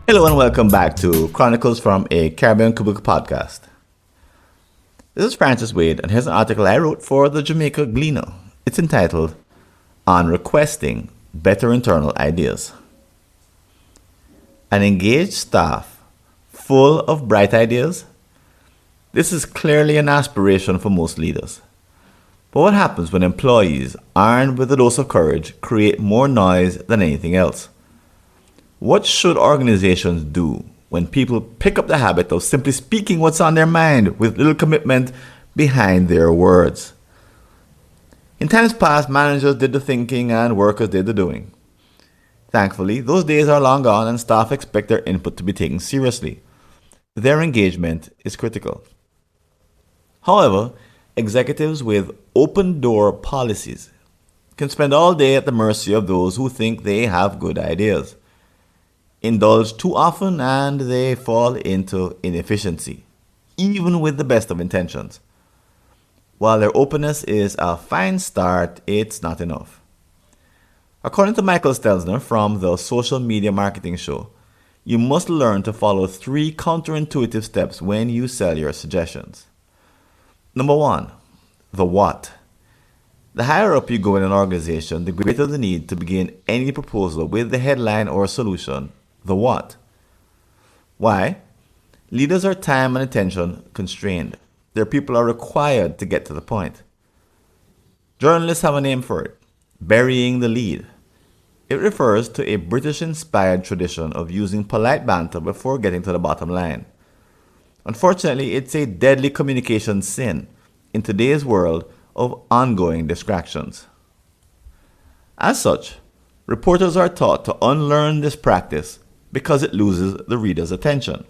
Hello and welcome back to Chronicles from a Caribbean Cubicle podcast. This is Francis Wade, and here's an article I wrote for the Jamaica Gleaner. It's entitled On Requesting Better Internal Ideas. An engaged staff full of bright ideas? This is clearly an aspiration for most leaders. But what happens when employees, armed with a dose of courage, create more noise than anything else? What should organizations do when people pick up the habit of simply speaking what's on their mind with little commitment behind their words? In times past, managers did the thinking and workers did the doing. Thankfully, those days are long gone and staff expect their input to be taken seriously. Their engagement is critical. However, executives with open-door policies can spend all day at the mercy of those who think they have good ideas. Indulge too often and they fall into inefficiency, even with the best of intentions. While their openness is a fine start, it's not enough. According to Michael Stelzner from the Social Media Marketing Show, you must learn to follow 3 counterintuitive steps when you sell your suggestions. Number 1, the what. The higher up you go in an organization, the greater the need to begin any proposal with the headline or solution, the what. Why? Leaders are time and attention constrained. Their people are required to get to the point. Journalists have a name for it, burying the lead. It refers to a British-inspired tradition of using polite banter before getting to the bottom line. Unfortunately, it's a deadly communication sin in today's world of ongoing distractions. As such, reporters are taught to unlearn this practice because it loses the reader's attention.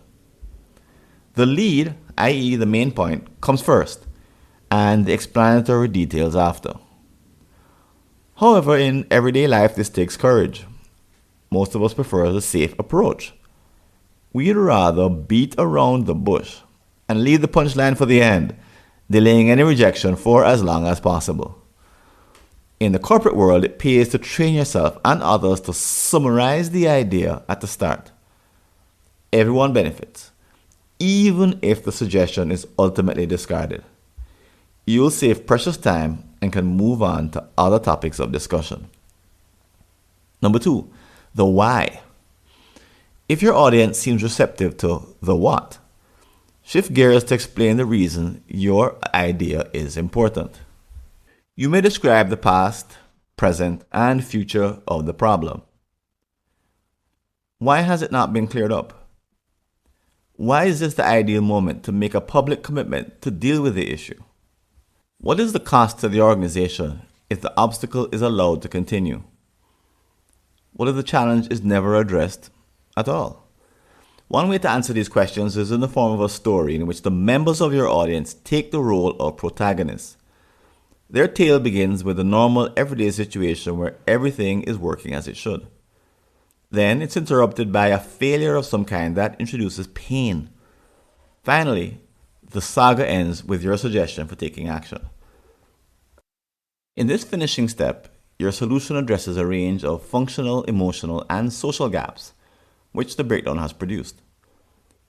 The lead, i.e. the main point, comes first, and the explanatory details after. However, in everyday life, this takes courage. Most of us prefer the safe approach. We'd rather beat around the bush and leave the punchline for the end, delaying any rejection for as long as possible. In the corporate world, it pays to train yourself and others to summarize the idea at the start. Everyone benefits, even if the suggestion is ultimately discarded. You'll save precious time and can move on to other topics of discussion. Number 2, the why. If your audience seems receptive to the what, shift gears to explain the reason your idea is important. You may describe the past, present, and future of the problem. Why has it not been cleared up? Why is this the ideal moment to make a public commitment to deal with the issue? What is the cost to the organization if the obstacle is allowed to continue? What if the challenge is never addressed at all? One way to answer these questions is in the form of a story in which the members of your audience take the role of protagonists. Their tale begins with a normal, everyday situation where everything is working as it should. Then it's interrupted by a failure of some kind that introduces pain. Finally, the saga ends with your suggestion for taking action. In this finishing step, your solution addresses a range of functional, emotional, and social gaps which the breakdown has produced.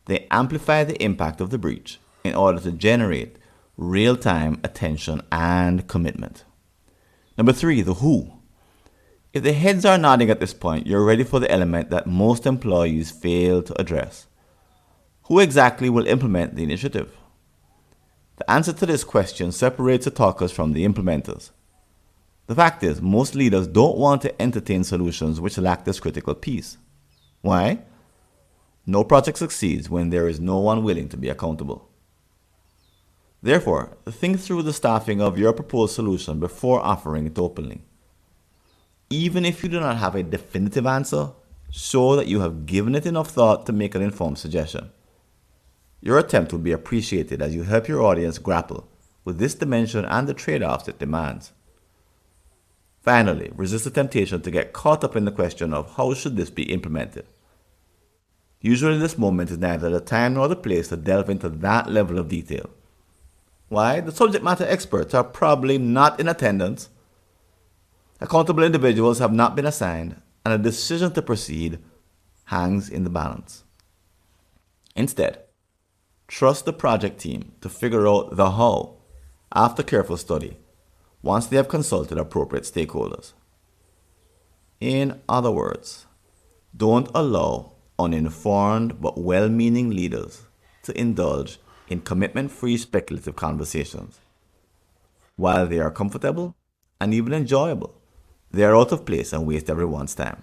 They amplify the impact of the breach in order to generate real-time attention and commitment. Number 3, the who. If the heads are nodding at this point, you're ready for the element that most employees fail to address. Who exactly will implement the initiative? The answer to this question separates the talkers from the implementers. The fact is, most leaders don't want to entertain solutions which lack this critical piece. Why? No project succeeds when there is no one willing to be accountable. Therefore, think through the staffing of your proposed solution before offering it openly. Even if you do not have a definitive answer, show that you have given it enough thought to make an informed suggestion. Your attempt will be appreciated as you help your audience grapple with this dimension and the trade-offs it demands. Finally, resist the temptation to get caught up in the question of how should this be implemented. Usually this moment is neither the time nor the place to delve into that level of detail. Why? The subject matter experts are probably not in attendance, accountable individuals have not been assigned, and a decision to proceed hangs in the balance. Instead, trust the project team to figure out the how after careful study once they have consulted appropriate stakeholders. In other words, don't allow uninformed but well-meaning leaders to indulge in commitment-free speculative conversations. While they are comfortable and even enjoyable, they are out of place and waste everyone's time.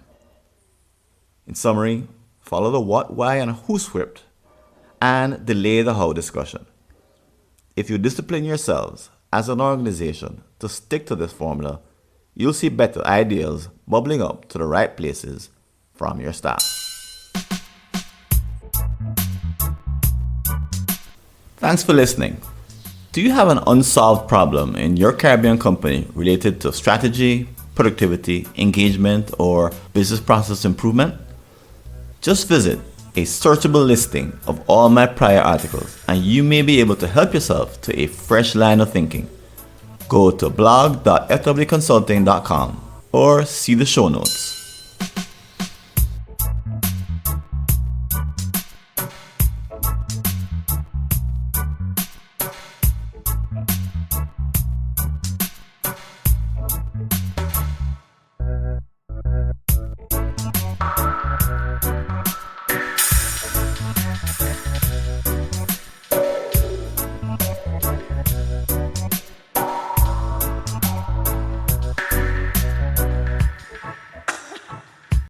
In summary, follow the what, why, and who script and delay the how discussion. If you discipline yourselves as an organization to stick to this formula, you'll see better ideas bubbling up to the right places from your staff. Thanks for listening. Do you have an unsolved problem in your Caribbean company related to strategy, productivity, engagement, or business process improvement? Just visit a searchable listing of all my prior articles and you may be able to help yourself to a fresh line of thinking. Go to blog.fwconsulting.com or see the show notes.